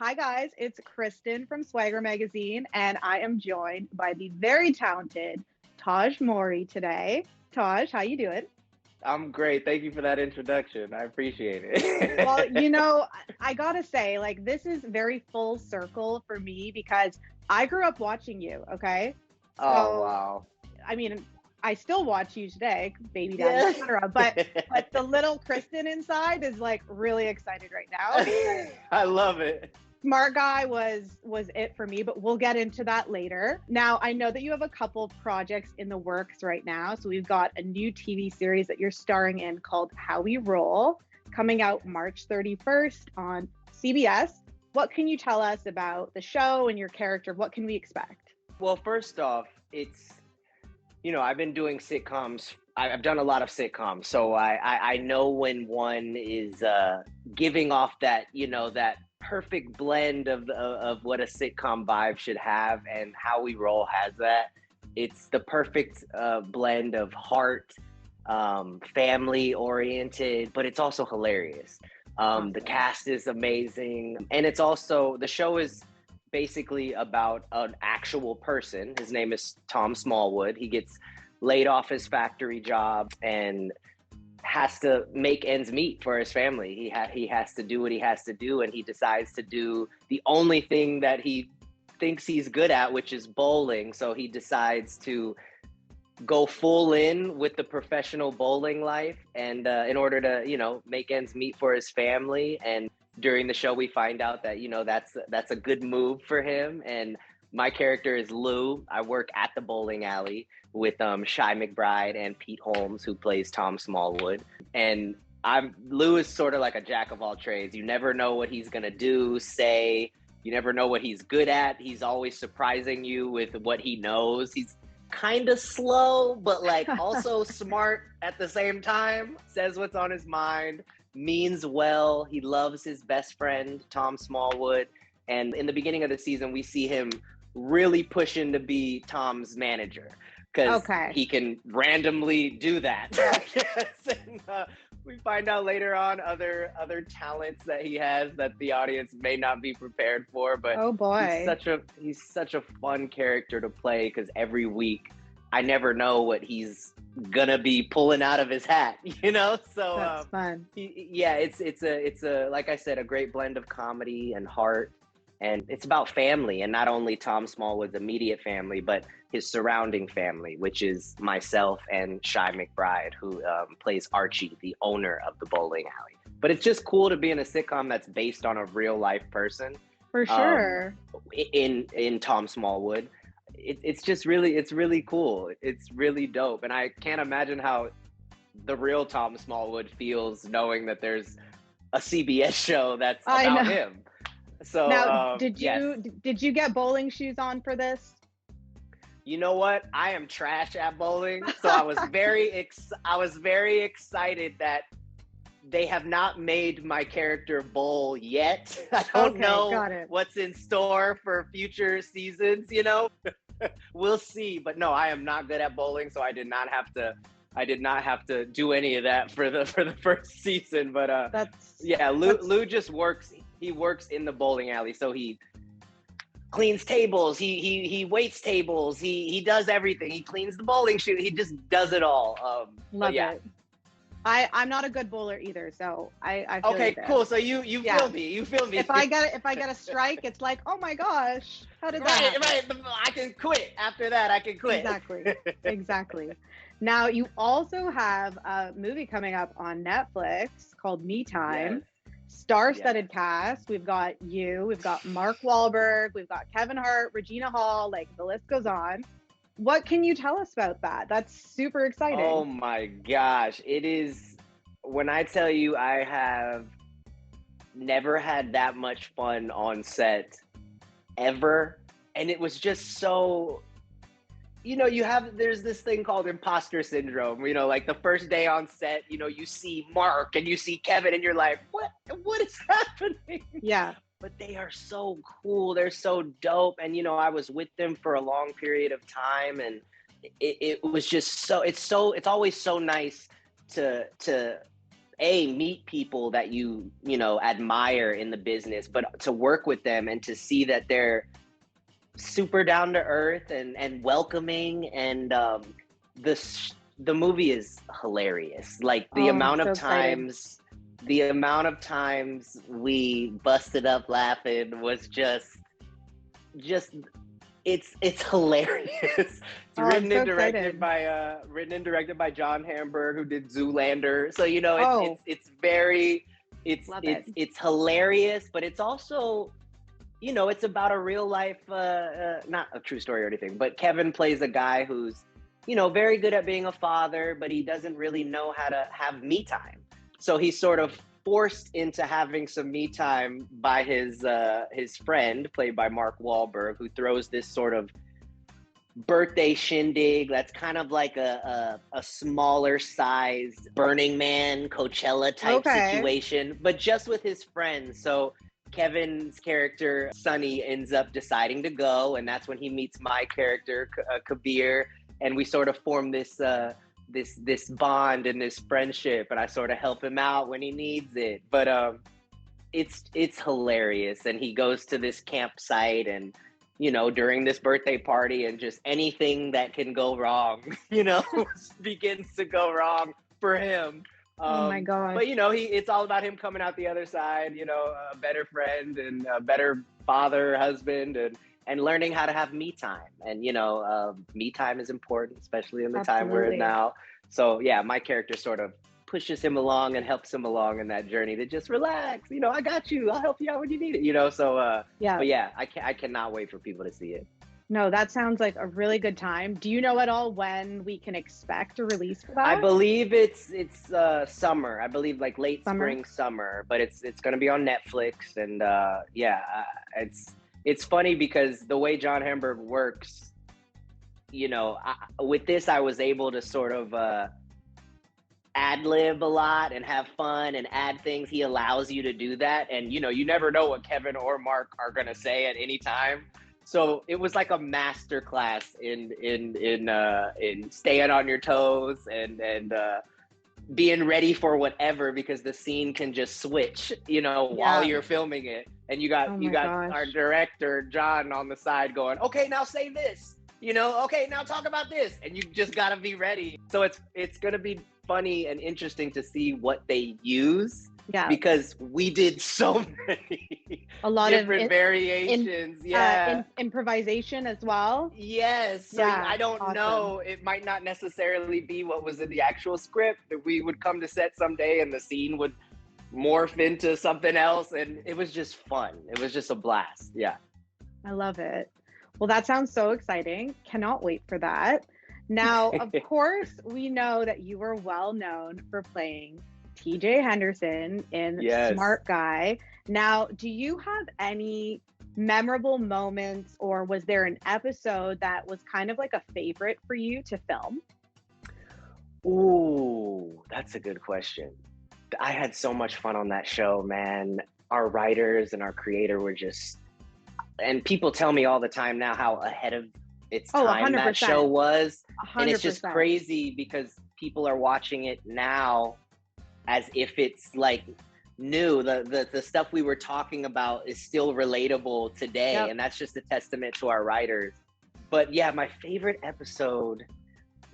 Hi guys, it's Kristen from Swagger Magazine, and I am joined by the very talented Tahj Mowry today. Tahj, how you doing? I'm great. Thank you for that introduction. I appreciate Well, it. I gotta say, like, this is very full circle for me because I grew up watching you, okay? Oh, So, wow. I mean, I still watch you today, Baby Daddy, Yeah. etc. But the little Kristen inside is like really excited right now because I love it. Smart Guy was it for me, but we'll get into that later. Now, I know that you have a couple projects in the works right now. So we've got a new TV series that you're starring in called How We Roll, coming out March 31st on CBS. What can you tell us about the show and your character? What can we expect? Well, first off, I've been doing sitcoms. I've done a lot of sitcoms, so I know when one is giving off that perfect blend of what a sitcom vibe should have, and How We Roll has that. It's the perfect blend of heart, family oriented, but it's also hilarious. The Awesome. cast is amazing, and it's also the show is basically about an actual person. His name is Tom Smallwood. He gets laid off his factory job and has to make ends meet for his family. He has to do what he has to do, and he decides to do the only thing that he thinks he's good at, which is bowling. So he decides to go full in with the professional bowling life, and in order to make ends meet for his family. And during the show we find out that that's a good move for him. And my character is Lou. I work at the bowling alley with Shy McBride and Pete Holmes, who plays Tom Smallwood. And Lou is sort of like a jack of all trades. You never know what he's gonna do, say. You never know what he's good at. He's always surprising you with what he knows. He's kind of slow, but like also smart at the same time. Says what's on his mind, means well. He loves his best friend, Tom Smallwood. And in the beginning of the season, we see him really pushing to be Tom's manager because Okay. he can randomly do that. And, we find out later on other talents that he has that the audience may not be prepared for, but Oh boy. he's such a fun character to play because every week I never know what he's gonna be pulling out of his hat, So That's fun. it's a like I said, a great blend of comedy and heart, and it's about family, and not only Tom Smallwood's immediate family, but his surrounding family, which is myself and Shy McBride, who plays Archie, the owner of the bowling alley. But it's just cool to be in a sitcom that's based on a real life person. For Um, sure. in Tom Smallwood, it's really cool. It's really dope, and I can't imagine how the real Tom Smallwood feels knowing that there's a CBS show that's I about know. him. So Now, yes, did you get bowling shoes on for this? you know what? I am trash at bowling, so I was very excited that they have not made my character bowl yet. I don't Okay, know got it. what's in store for future seasons. We'll see. But no, I am not good at bowling, so I did not have to do any of that for the first season. But yeah, That's Lou just works. He works in the bowling alley, so he cleans tables. He waits tables. He does everything. He cleans the bowling shoe. He just does it all. But love yeah. it. I'm not a good bowler either, so I feel you Okay, there. cool. So you Yeah. feel me. You feel me. If I get a strike, it's like, oh my gosh, how did that Right, happen? right. I can quit. After that, I can quit. Exactly. Exactly. Now you also have a movie coming up on Netflix called Me Yes, Time. yes. Star-studded cast. We've got Mark Wahlberg, we've got Kevin Hart, Regina Hall, like the list goes on. What can you tell us about that? That's super Oh exciting. my gosh. It is, when I tell you I have never had that much fun on set ever. And it was just so, there's this thing called imposter syndrome. Like the first day on set, you see Mark and you see Kevin and you're like, what is happening? Yeah. But they are so cool. They're so dope. And, I was with them for a long period of time. And it was just it's always so nice to meet people that you know, admire in the business, but to work with them and to see that they're super down to earth and welcoming. And the movie is hilarious. Like Oh, I'm so excited. the amount of times we busted up laughing was just it's hilarious. It's Oh, I'm so excited. written and directed by John Hamburg, who did Zoolander. So you know, Oh, it's very love it. it's hilarious, but it's also, you know, it's about a real life, not a true story or anything, but Kevin plays a guy who's, you know, very good at being a father, but he doesn't really know how to have me time. So he's sort of forced into having some me time by his friend, played by Mark Wahlberg, who throws this sort of birthday shindig that's kind of like a smaller sized Burning Man, Coachella type Okay. situation, but just with his friends. So Kevin's character Sonny ends up deciding to go, and that's when he meets my character Kabir, and we sort of form this bond and this friendship, and I sort of help him out when he needs it. But it's hilarious, and he goes to this campsite, and you know, during this birthday party, and just anything that can go wrong, you know, begins to go wrong for him. Oh my But you gosh. know, it's all about him coming out the other side, you know, a better friend and a better father, husband, and learning how to have me time. And you know, me time is important, especially in the time we're in Absolutely. now. So yeah, my character sort of pushes him along and helps him along in that journey to just relax. You know, I got you. I'll help you out when you need it. You know, so Yeah. but yeah, I cannot wait for people to see it. No, that sounds like a really good time. Do you know at all when we can expect a release for I that? believe it's summer. I believe like late Summer? spring, summer, but it's going to be on Netflix. And yeah, it's funny because the way John Hamburg works, you know, with this I was able to sort of ad lib a lot and have fun and add things. He allows you to do that, and you know, you never know what Kevin or Mark are going to say at any time. So it was like a master class in staying on your toes and being ready for whatever, because the scene can just switch, you know, while Yeah. you're filming it. And Oh you my got our gosh. director John on the side going, okay, now say this, you know, okay, now talk about this, and you just got to be ready. So it's going to be funny and interesting to see what they use, Yeah. because we did so many A lot of different in variations. Yeah. improvisation as well. Yes. So Yeah. I don't Awesome. know. It might not necessarily be what was in the actual script. That we would come to set someday and the scene would morph into something else. And it was just fun. It was just a blast. Yeah. I love it. Well, that sounds so exciting. Cannot wait for that. Now, of course, we know that you are well known for playing TJ Henderson in Yes. Smart Guy. Now, do you have any memorable moments, or was there an episode that was kind of like a favorite for you to film? Ooh, that's a good question. I had so much fun on that show, man. Our writers and our creator were just, and people tell me all the time now how ahead of its Oh, time that show 100%. was. And it's just 100%. crazy because people are watching it now as if it's like new. The stuff we were talking about is still relatable today. Yep. And that's just a testament to our writers. But yeah, my favorite episode.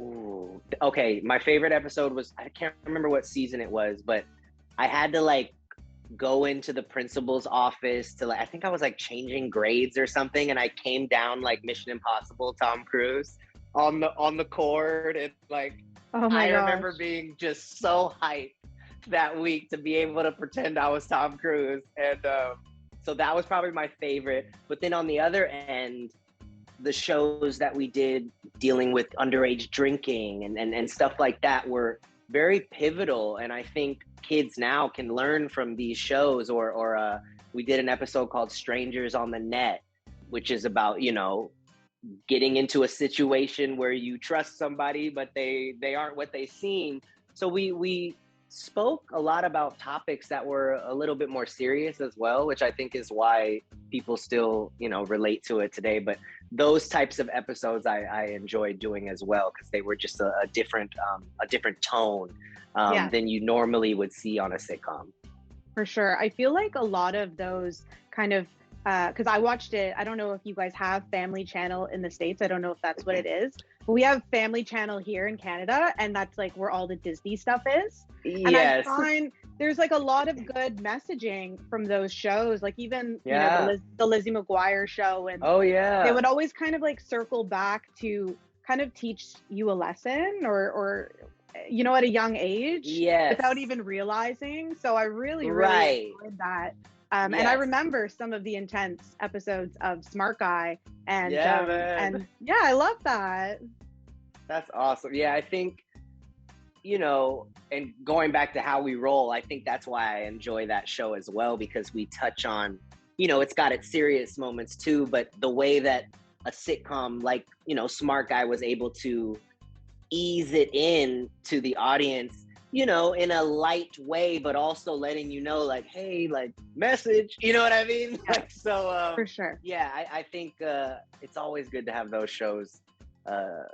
Ooh, okay. My favorite episode was, I can't remember what season it was, but I had to like go into the principal's office to like, I think I was like changing grades or something, and I came down like Mission Impossible Tom Cruise on the cord, and like Oh my I gosh. remember being just so hyped that week to be able to pretend I was Tom Cruise. And so that was probably my favorite. But then on the other end, the shows that we did dealing with underage drinking and stuff like that were very pivotal. And I think kids now can learn from these shows. Or we did an episode called Strangers on the Net, which is about, you know, getting into a situation where you trust somebody, but they aren't what they seem. So we spoke a lot about topics that were a little bit more serious as well, which I think is why people still, relate to it today. But those types of episodes I enjoyed doing as well, because they were just a different tone than you normally would see on a sitcom. For sure. I feel like a lot of those kind of, because I watched it, I don't know if you guys have Family Channel in the States. I don't know if that's what it is, but we have Family Channel here in Canada, and that's like where all the Disney stuff is. And Yes. I find there's like a lot of good messaging from those shows, like even, the Lizzie McGuire show. And oh yeah, they would always kind of like circle back to kind of teach you a lesson or at a young age, without even realizing. So I really enjoyed that. And I remember some of the intense episodes of Smart Guy, and I love that. That's awesome. Yeah, I think, and going back to How We Roll, I think that's why I enjoy that show as well, because we touch on, it's got its serious moments too, but the way that a sitcom like, Smart Guy was able to ease it in to the audience, in a light way, but also letting like, hey, like, message, you know what I mean? Yeah. Like, so for sure. Yeah, I think it's always good to have those shows,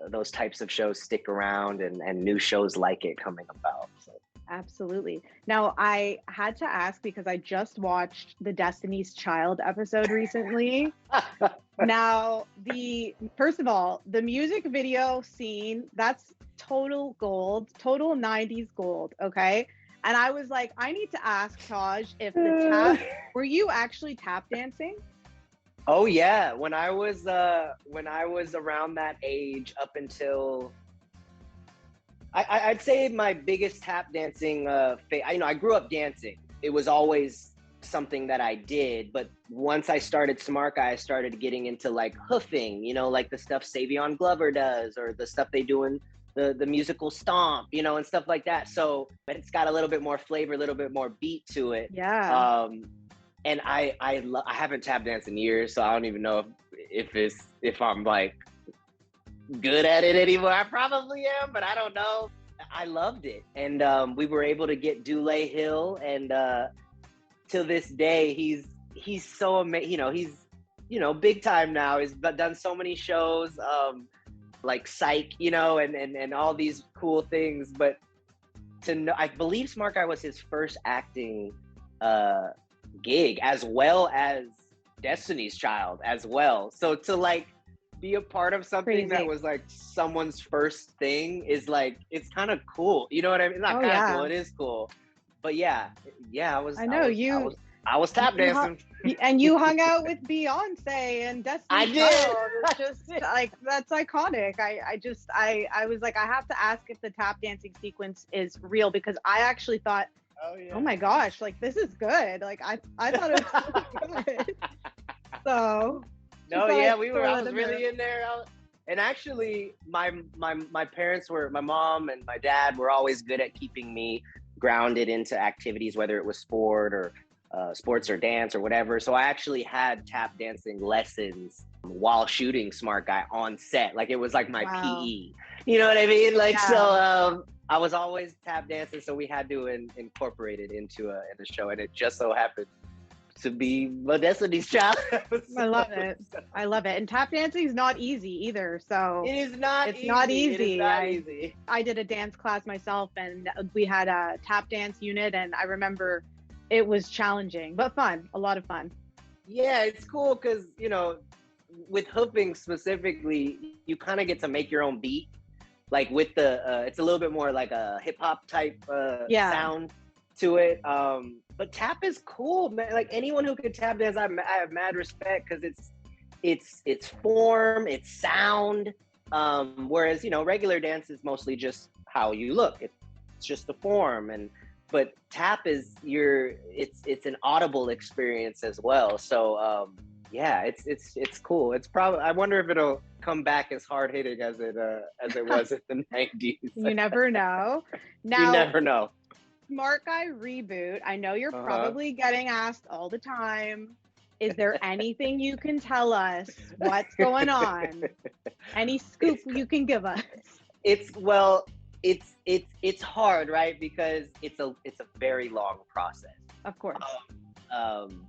those types of shows stick around, and new shows like it coming about. So. Absolutely. Now, I had to ask because I just watched the Destiny's Child episode recently. Now, first of all, the music video scene, that's total gold, total 90s gold, okay? And I was like, I need to ask Tahj if were you actually tap dancing? Oh yeah, when I was around that age, up until I'd say my biggest tap dancing I grew up dancing. It was always something that I did, but once I started Smart Guy, I started getting into like hoofing, like the stuff Savion Glover does, or the stuff they do in the musical Stomp, and stuff like that. So, but it's got a little bit more flavor, a little bit more beat to it. Yeah. And I haven't tap danced in years, so I don't even know if I'm like good at it anymore. I probably am, but I don't know. I loved it, and we were able to get Dule Hill, and to this day he's so amazing. He's big time now. He's done so many shows, like Psych, and all these cool things. But to know, I believe Smart Guy was his first acting gig, as well as Destiny's Child as well. So to like be a part of something that was like someone's first thing is like, it's kind of cool. You know what I mean? It's not kind of cool. It is cool. But yeah, I was tap dancing. And you hung out with Beyonce and Destiny's I did. Child. It's just like, that's iconic. I was like, I have to ask if the tap dancing sequence is real, because I actually thought, oh my gosh, like this is good. Like I thought it was really good. So no, yeah, I was really in there. And actually, my parents my mom and my dad were always good at keeping me grounded into activities, whether it was sports or dance or whatever. So I actually had tap dancing lessons while shooting Smart Guy on set. Like it was like my PE. You know what I mean? Like, so I was always tap dancing, so we had to incorporate it into the show, and it just so happened to be my Destiny's Child. I love it. I love it. And tap dancing is not easy either. So it is not. It's not easy. It is not easy. I did a dance class myself, and we had a tap dance unit, and I remember it was challenging but fun. A lot of fun. Yeah, it's cool because with hooping specifically, you kind of get to make your own beat. Like with the, it's a little bit more like a hip hop type sound to it. But tap is cool, man. Like anyone who can tap dance, I have mad respect, because it's form, it's sound. Whereas regular dance is mostly just how you look. It's just the form, but tap is it's an audible experience as well. So yeah, it's cool. It's probably, I wonder if it'll come back as hard hitting as it was in the 90s. You never know. Now, you never know. Smart Guy Reboot. I know you're probably getting asked all the time. Is there anything you can tell us? What's going on? Any scoop you can give us? it's hard, right? Because it's a very long process. Of course.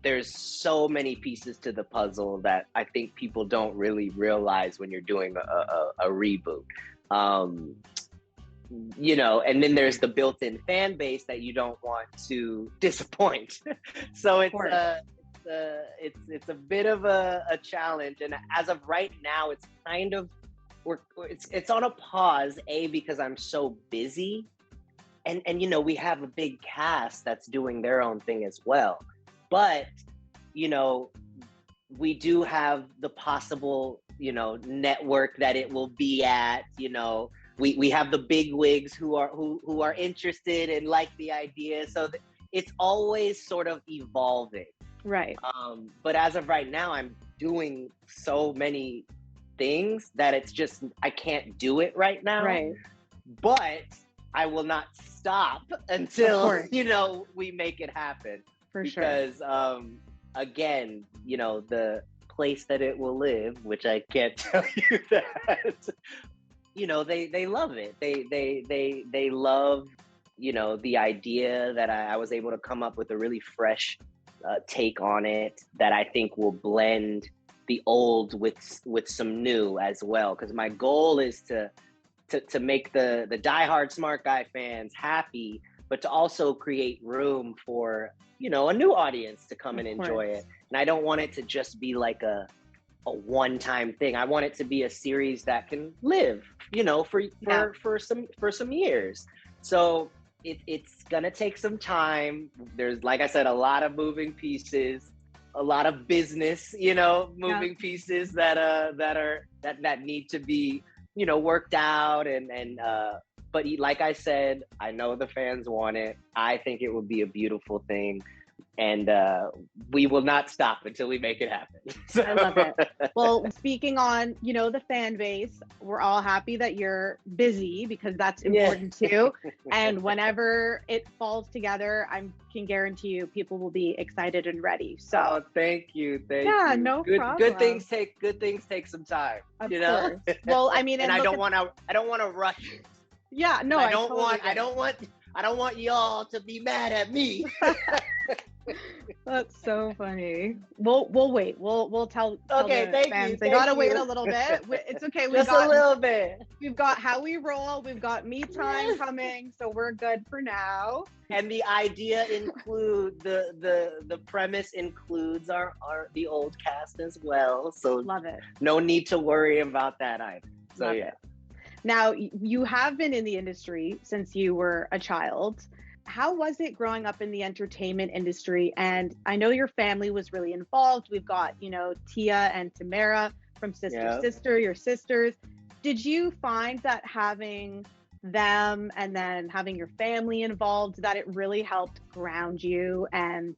There's so many pieces to the puzzle that I think people don't really realize when you're doing a reboot. Um, and then there's the built-in fan base that you don't want to disappoint. So it's a bit of a challenge. And as of right now, it's kind of it's on a pause. Because I'm so busy, and we have a big cast that's doing their own thing as well. But we do have the possible network that it will be at. We have the big wigs who are interested and like the idea. So it's always sort of evolving. Right. But as of right now, I'm doing so many things that it's just, I can't do it right now. Right. But I will not stop until, we make it happen. For sure. Because, again, the place that it will live, which I can't tell you that, they love it. They love, the idea that I was able to come up with a really fresh take on it that I think will blend the old with some new as well. Because my goal is to make the diehard Smart Guy fans happy, but to also create room for a new audience to come and enjoy it. And I don't want it to just be like a one-time thing. I want it to be a series that can live, for some years. So it's gonna take some time. There's, like I said, a lot of moving pieces, a lot of business, moving pieces that need to be, worked out but like I said, I know the fans want it. I think it would be a beautiful thing. And we will not stop until we make it happen. So. I love it. Well, speaking on, the fan base, we're all happy that you're busy because that's important too. And whenever it falls together, I can guarantee you people will be excited and ready. So thank you. Yeah, no problem. Good things take some time. Of course. Well, I mean, and I don't want to rush it. Yeah, no, I don't want y'all to be mad at me. That's so funny. We'll wait. We'll tell okay, the thank fans. You. They gotta wait a little bit. It's okay. Just a little bit. We've got How We Roll. We've got Me Time coming, so we're good for now. And the idea the premise includes the old cast as well. So love it. No need to worry about that either. So love it. Now, you have been in the industry since you were a child. How was it growing up in the entertainment industry? And I know your family was really involved. We've got, Tia and Tamara from Sister, your sisters. Did you find that having them and then having your family involved, that it really helped ground you? And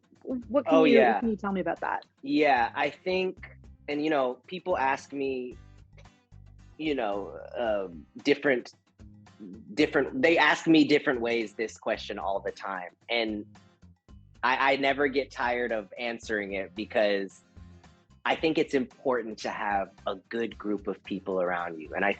what can you tell me about that? Yeah, I think, and people ask me, they ask me different ways this question all the time, and I never get tired of answering it, because I think it's important to have a good group of people around you. And I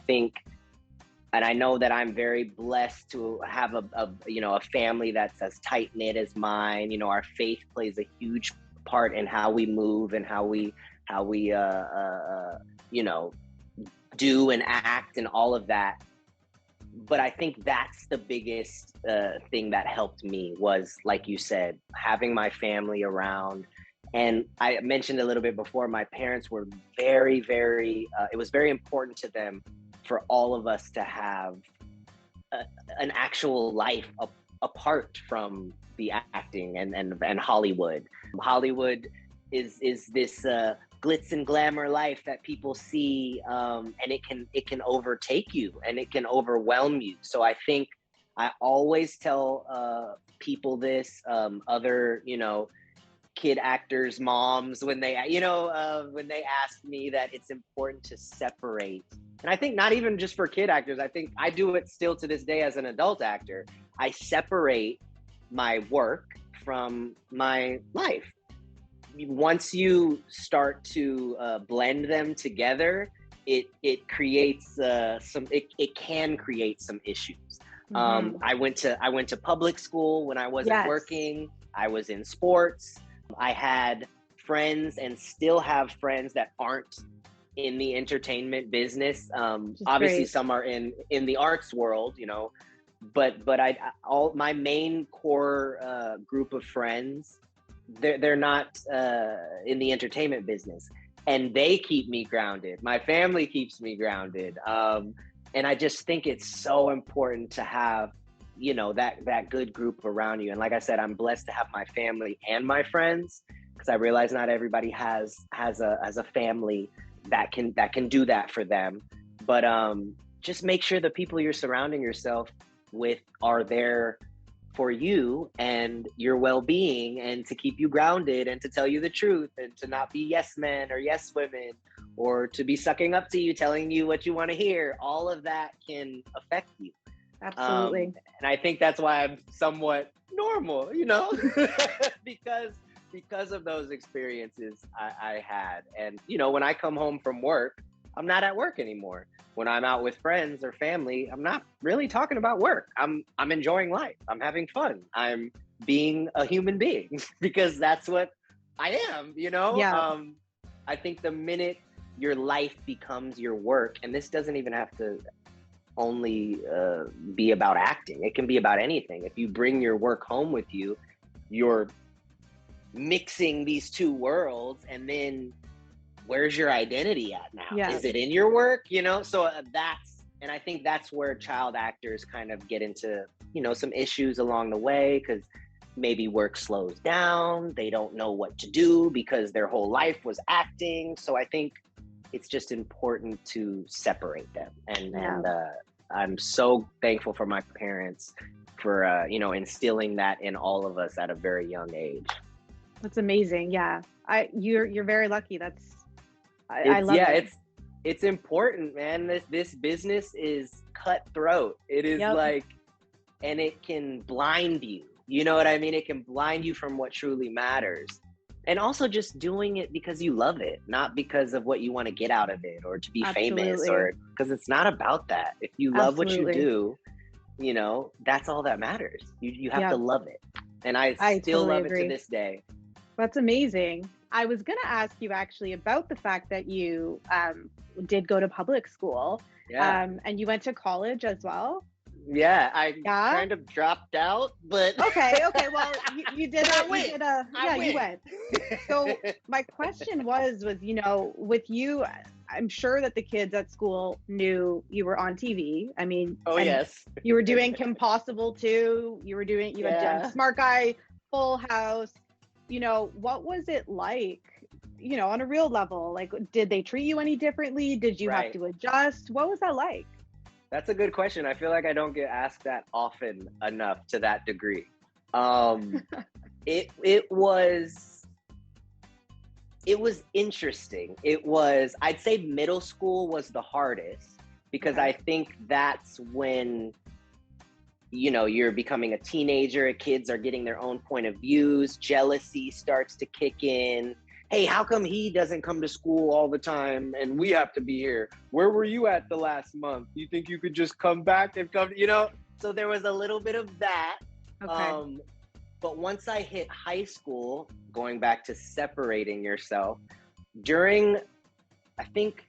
know that I'm very blessed to have a family that's as tight knit as mine. Our faith plays a huge part in how we move and how we do and act and all of that. But I think that's the biggest thing that helped me, was, like you said, having my family around. And I mentioned a little bit before, my parents were very, very, it was very important to them for all of us to have an actual life apart from the acting and Hollywood. Hollywood is this glitz and glamour life that people see, and it can overtake you and it can overwhelm you. So I think I always tell people this, other kid actors, moms, when they ask me, that it's important to separate. And I think not even just for kid actors, I think I do it still to this day as an adult actor. I separate my work from my life. Once you start to blend them together, it creates it can create some issues. I went to public school when I wasn't Yes. working. I was in sports. I had friends and still have friends that aren't in the entertainment business. Obviously, Great. some are in the arts world, you know, but all my main core group of friends, they're not in the entertainment business, and they keep me grounded. My family keeps me grounded, and I just think it's so important to have, you know, that good group around you. And like I said, I'm blessed to have my family and my friends, because I realize not everybody has a family that can do that for them. But just make sure the people you're surrounding yourself with are there for you and your well-being, and to keep you grounded, and to tell you the truth, and to not be yes men or yes women, or to be sucking up to you, telling you what you want to hear. All of that can affect you. Absolutely. And I think that's why I'm somewhat normal, you know, because of those experiences I had. And, you know, when I come home from work, I'm not at work anymore. When I'm out with friends or family, I'm not really talking about work. I'm enjoying life. I'm having fun. I'm being a human being because that's what I am, you know? Yeah. I think the minute your life becomes your work, and this doesn't even have to only be about acting. It can be about anything. If you bring your work home with you, you're mixing these two worlds, and then where's your identity at now? Yeah. Is it in your work? You know, so and I think that's where child actors kind of get into, you know, some issues along the way, because maybe work slows down. They don't know what to do because their whole life was acting. So I think it's just important to separate them. And I'm so thankful for my parents for, you know, instilling that in all of us at a very young age. That's amazing. Yeah. You're very lucky. I love it. It's important, man. This business is cutthroat. It is like, and it can blind you. You know what I mean? It can blind you from what truly matters. And also just doing it because you love it, not because of what you want to get out of it, or to be famous, or because it's not about that. If you love what you do, you know, that's all that matters. You have to love it. And I still totally love agree. it to this day. That's amazing. I was going to ask you actually about the fact that you did go to public school, and you went to college as well. Yeah, I kind of dropped out, but okay. Well, you did. I went. You went. So my question was, you know, with you, I'm sure that the kids at school knew you were on TV. I mean, yes, you were doing Kim Possible too. You had done Smart Guy, Full House. You know, what was it like, you know, on a real level? Like, did they treat you any differently? Did you have to adjust? What was that like? That's a good question. I feel like I don't get asked that often enough to that degree. It was interesting. I'd say middle school was the hardest, because I think that's when, you know, you're becoming a teenager, kids are getting their own point of views, jealousy starts to kick in. Hey, how come he doesn't come to school all the time and we have to be here? Where were you at the last month? You think you could just come back and come, you know? So there was a little bit of that. Okay. But once I hit high school, going back to separating yourself, during, I think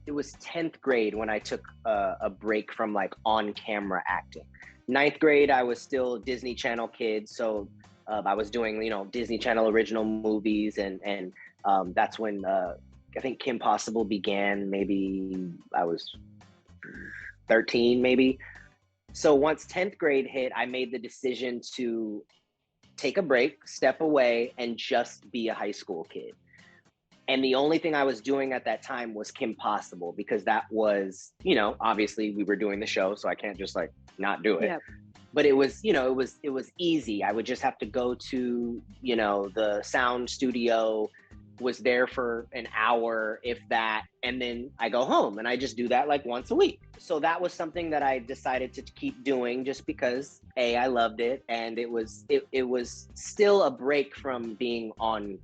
it was 10th grade when I took a break from like on-camera acting. 9th grade, I was still Disney Channel kid. So I was doing, you know, Disney Channel original movies, and that's when I think Kim Possible began. Maybe I was 13, maybe. So once 10th grade hit, I made the decision to take a break, step away, and just be a high school kid. And the only thing I was doing at that time was Kim Possible, because that was, you know, obviously we were doing the show, so I can't just like not do it. Yep. But it was, you know, it was easy. I would just have to go to, you know, the sound studio, was there for an hour, if that, and then I go home, and I just do that like once a week. So that was something that I decided to keep doing, just because I loved it, and it was still a break from being on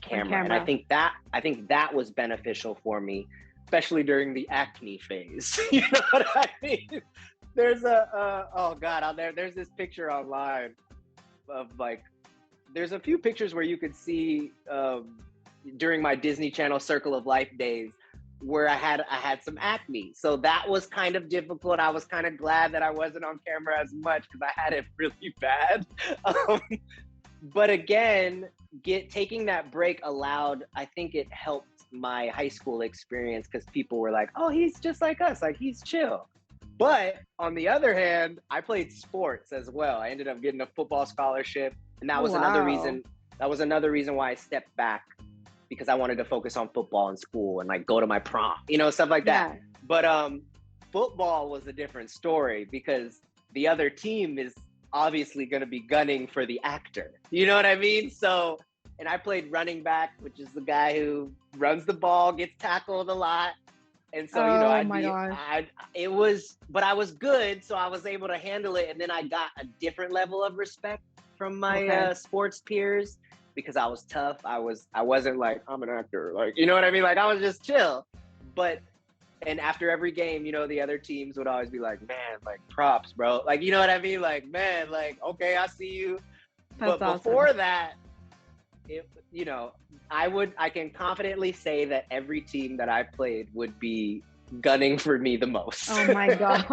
camera. And I think that was beneficial for me, especially during the acne phase. You know what I mean? There's a oh god, out there's this picture online of like, there's a few pictures where you could see during my Disney Channel Circle of Life days where I had some acne. So that was kind of difficult. I was kind of glad that I wasn't on camera as much because I had it really bad. But again, taking that break allowed, I think it helped my high school experience because people were like, oh, he's just like us, like he's chill. But on the other hand, I played sports as well. I ended up getting a football scholarship, and that was another reason. That was another reason why I stepped back, because I wanted to focus on football in school and like go to my prom, stuff like that. Yeah. But football was a different story because the other team is obviously going to be gunning for the actor. You know what I mean? So, and I played running back, which is the guy who runs the ball, gets tackled a lot. And so, but I was good. So I was able to handle it. And then I got a different level of respect from my sports peers because I was tough. I wasn't like, I'm an actor. Like, you know what I mean? Like I was just chill. And after every game, the other teams would always be like, man, like props, bro. Like, you know what I mean? Like, man, like, okay, I see you. That's but before awesome. That, I can confidently say that every team that I played would be gunning for me the most. Oh my gosh.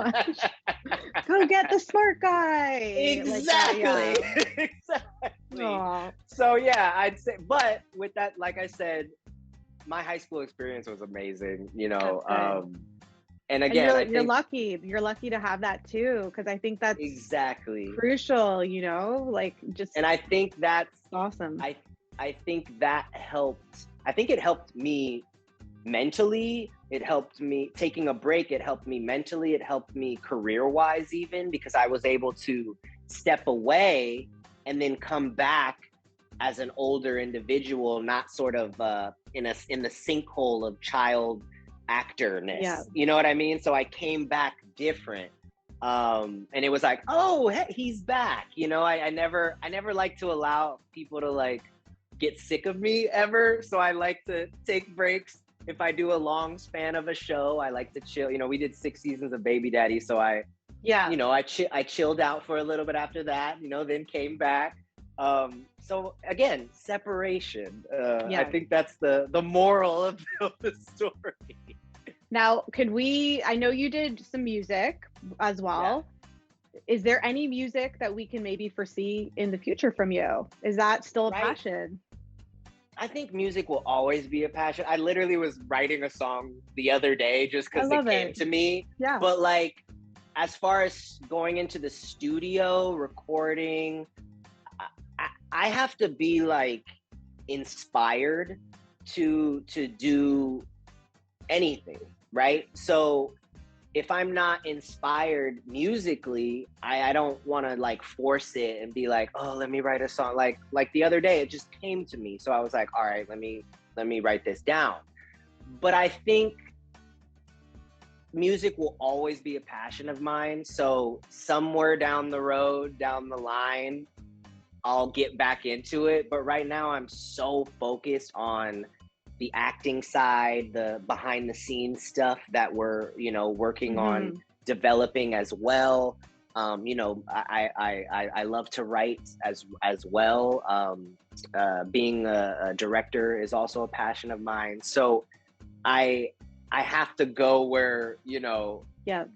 Go get the smart guy. Exactly. Like that, yeah. Exactly. Aww. So yeah, I'd say, but with that, like I said, my high school experience was amazing, and again, you're lucky. You're lucky to have that too, because I think that's exactly crucial, like just. And I think that's awesome. I think that helped. I think it helped me mentally. It helped me taking a break. It helped me mentally. It helped me career-wise, even because I was able to step away and then come back as an older individual, not sort of in the sinkhole of child actorness. Yeah. You know what I mean? So I came back different. And it was like, oh, hey, he's back. I never like to allow people to like get sick of me ever. So I like to take breaks. If I do a long span of a show, I like to chill. We did 6 seasons of Baby Daddy. So I chilled out for a little bit after that, then came back. So again, separation. I think that's the moral of the story. Now, I know you did some music as well. Yeah. Is there any music that we can maybe foresee in the future from you? Is that still a passion? I think music will always be a passion. I literally was writing a song the other day just because it came to me. Yeah. But like, as far as going into the studio, recording, I have to be like inspired to do anything, right? So if I'm not inspired musically, I don't want to like force it and be like, oh, let me write a song. Like the other day, it just came to me. So I was like, all right, let me write this down. But I think music will always be a passion of mine. So somewhere down the road, down the line, I'll get back into it. But right now I'm so focused on the acting side, the behind the scenes stuff that we're, working on developing as well. I love to write as well. Being a director is also a passion of mine. So I have to go where,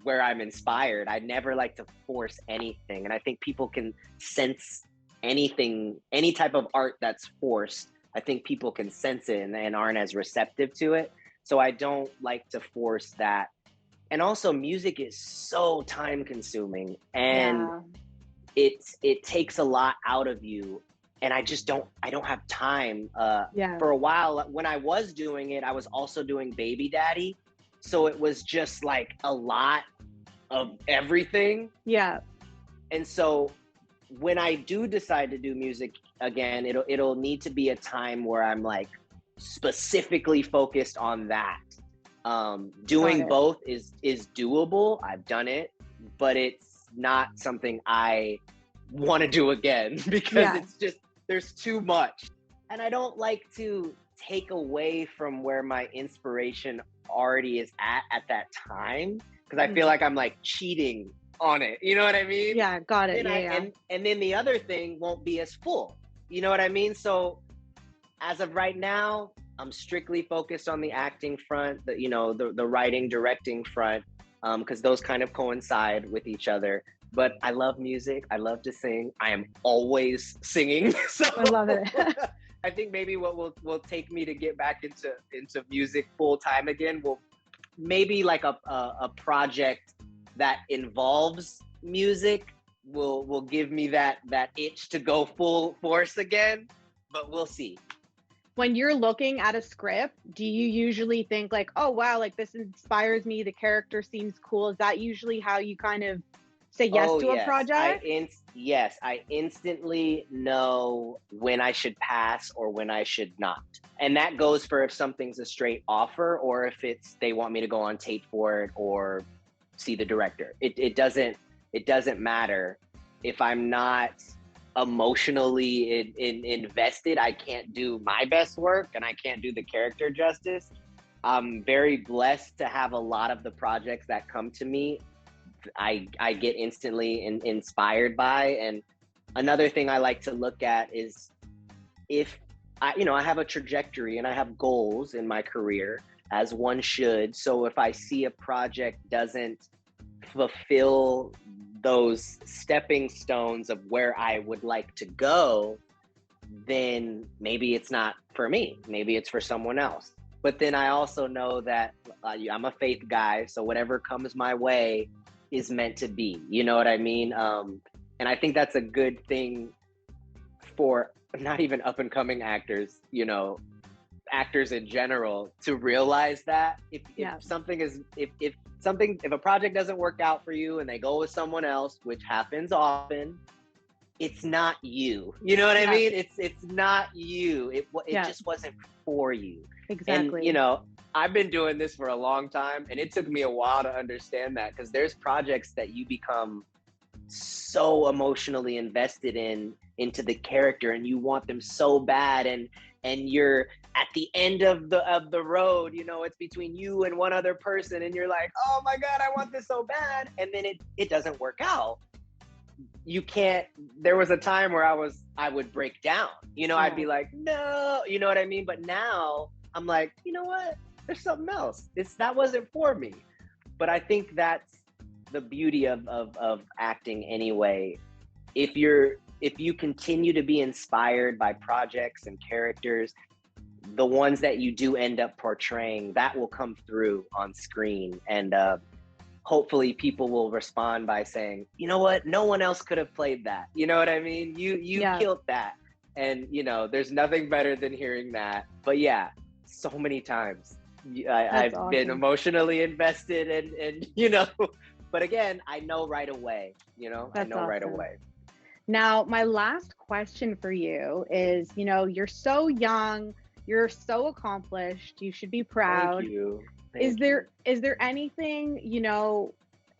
where I'm inspired. I never like to force anything. And I think people can sense anything, any type of art that's forced. I think people can sense it and aren't as receptive to it. So I don't like to force that. And also music is so time consuming and it takes a lot out of you. And I don't have time. For a while, when I was doing it, I was also doing Baby Daddy. So it was just like a lot of everything. Yeah. And so when I do decide to do music again, it'll need to be a time where I'm like specifically focused on that. Doing both is doable. I've done it, but it's not something I want to do again because it's just, there's too much. And I don't like to take away from where my inspiration already is at that time, because I feel like I'm like cheating on it. You know what I mean? Yeah, got it. Then and then the other thing won't be as full. You know what I mean? So as of right now, I'm strictly focused on the acting front, the writing, directing front, because those kind of coincide with each other. But I love music. I love to sing. I am always singing. So I love it. I think maybe what will take me to get back into music full time again will maybe like a project that involves music will give me that itch to go full force again. But we'll see. When you're looking at a script, do you usually think like, oh wow, like this inspires me, the character seems cool? Is that usually how you kind of say yes to a project? Yes, I instantly know when I should pass or when I should not. And that goes for if something's a straight offer or if they want me to go on tape for it or see the director. It doesn't matter. If I'm not emotionally invested, I can't do my best work and I can't do the character justice. I'm very blessed to have a lot of the projects that come to me I get instantly inspired by. And another thing I like to look at is if I have a trajectory and I have goals in my career, as one should. So if I see a project doesn't fulfill those stepping stones of where I would like to go, then maybe it's not for me. Maybe it's for someone else. But then I also know that I'm a faith guy. So whatever comes my way is meant to be. You know what I mean? And I think that's a good thing for not even up and coming actors, actors in general, to realize that if a project doesn't work out for you and they go with someone else, which happens often, it's not you. You know what I mean? It's not you. It just wasn't for you. Exactly. And I've been doing this for a long time, and it took me a while to understand that, because there's projects that you become so emotionally invested into the character, and you want them so bad, and you're at the end of the road, it's between you and one other person, and you're like, oh my God, I want this so bad, and then it doesn't work out. You can't. There was a time where I would break down, I'd be like, no, you know what I mean? But now I'm like, you know what? There's something else. That wasn't for me. But I think that's the beauty of acting anyway. If you continue to be inspired by projects and characters, the ones that you do end up portraying, that will come through on screen. And hopefully people will respond by saying, you know what? No one else could have played that. You know what I mean? You killed that. And, there's nothing better than hearing that. But yeah, so many times I've awesome. Been emotionally invested and but again, I know right away, That's awesome. Right away. Now, my last question for you is, you're so young, you're so accomplished, you should be proud. Thank you. Is there anything,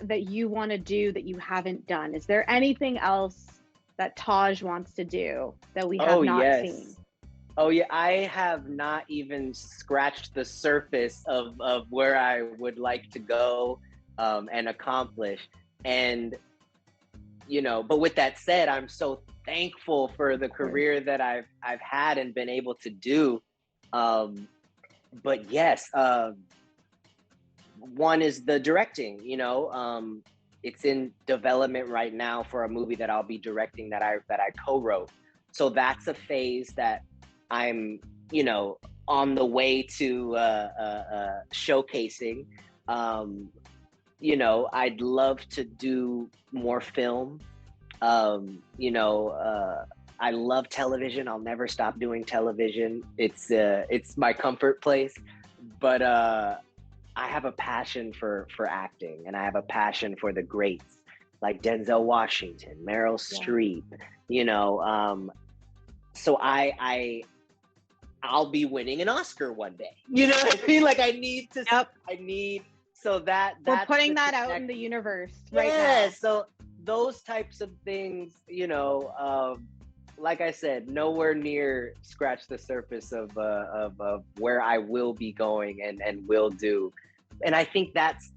that you want to do that you haven't done? Is there anything else that Tahj wants to do that we have not seen? Oh yeah, I have not even scratched the surface of where I would like to go and accomplish. And but with that said, I'm so thankful for the career that I've had and been able to do. But yes, one is the directing. It's in development right now for a movie that I'll be directing that I co-wrote. So that's a phase that I'm, on the way to showcasing. I'd love to do more film. I love television. I'll never stop doing television. It's my comfort place. But I have a passion for acting, and I have a passion for the greats like Denzel Washington, Meryl Streep. So I'll be winning an Oscar one day. You know what I mean? Like I need to. Yep. So that's we're putting that out in the universe right now. Yeah. So those types of things, like I said, nowhere near scratch the surface of where I will be going and will do. And I think that's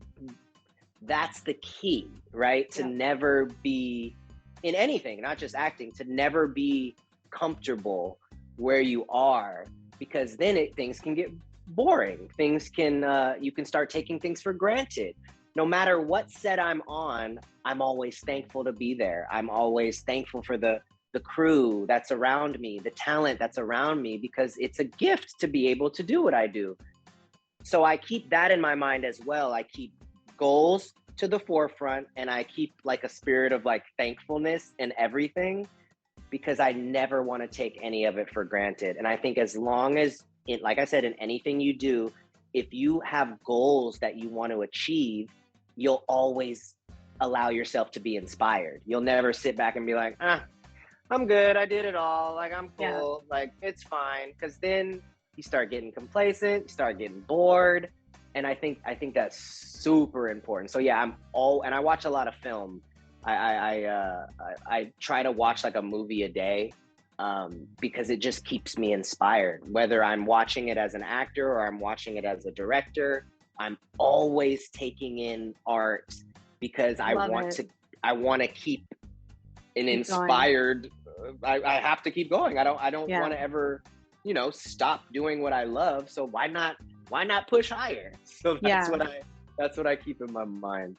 that's the key, right? To never be in anything, not just acting, to never be comfortable where you are, because then things can get boring. Things can, you can start taking things for granted. No matter what set I'm on, I'm always thankful to be there. I'm always thankful for the crew that's around me, the talent that's around me, because it's a gift to be able to do what I do. So I keep that in my mind as well. I keep goals to the forefront, and I keep like a spirit of like thankfulness in everything, because I never want to take any of it for granted. And I think as long as it, like I said, in anything you do, if you have goals that you want to achieve, you'll always allow yourself to be inspired. You'll never sit back and be like, I'm good, I did it all, like I'm cool, like it's fine. Because then you start getting complacent, you start getting bored. And I think that's super important. So yeah, and I watch a lot of film. I try to watch like a movie a day, because it just keeps me inspired. Whether I'm watching it as an actor or I'm watching it as a director, I'm always taking in art, because I want to keep an inspired. I have to keep going. I don't want to ever, stop doing what I love. So why not push higher? So that's what I keep in my mind.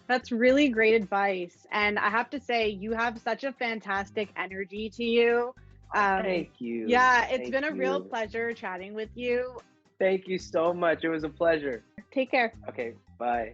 That's really great advice. And I have to say, you have such a fantastic energy to you. Thank you. Yeah, it's been a real pleasure chatting with you. Thank you so much. It was a pleasure. Take care. Okay, bye.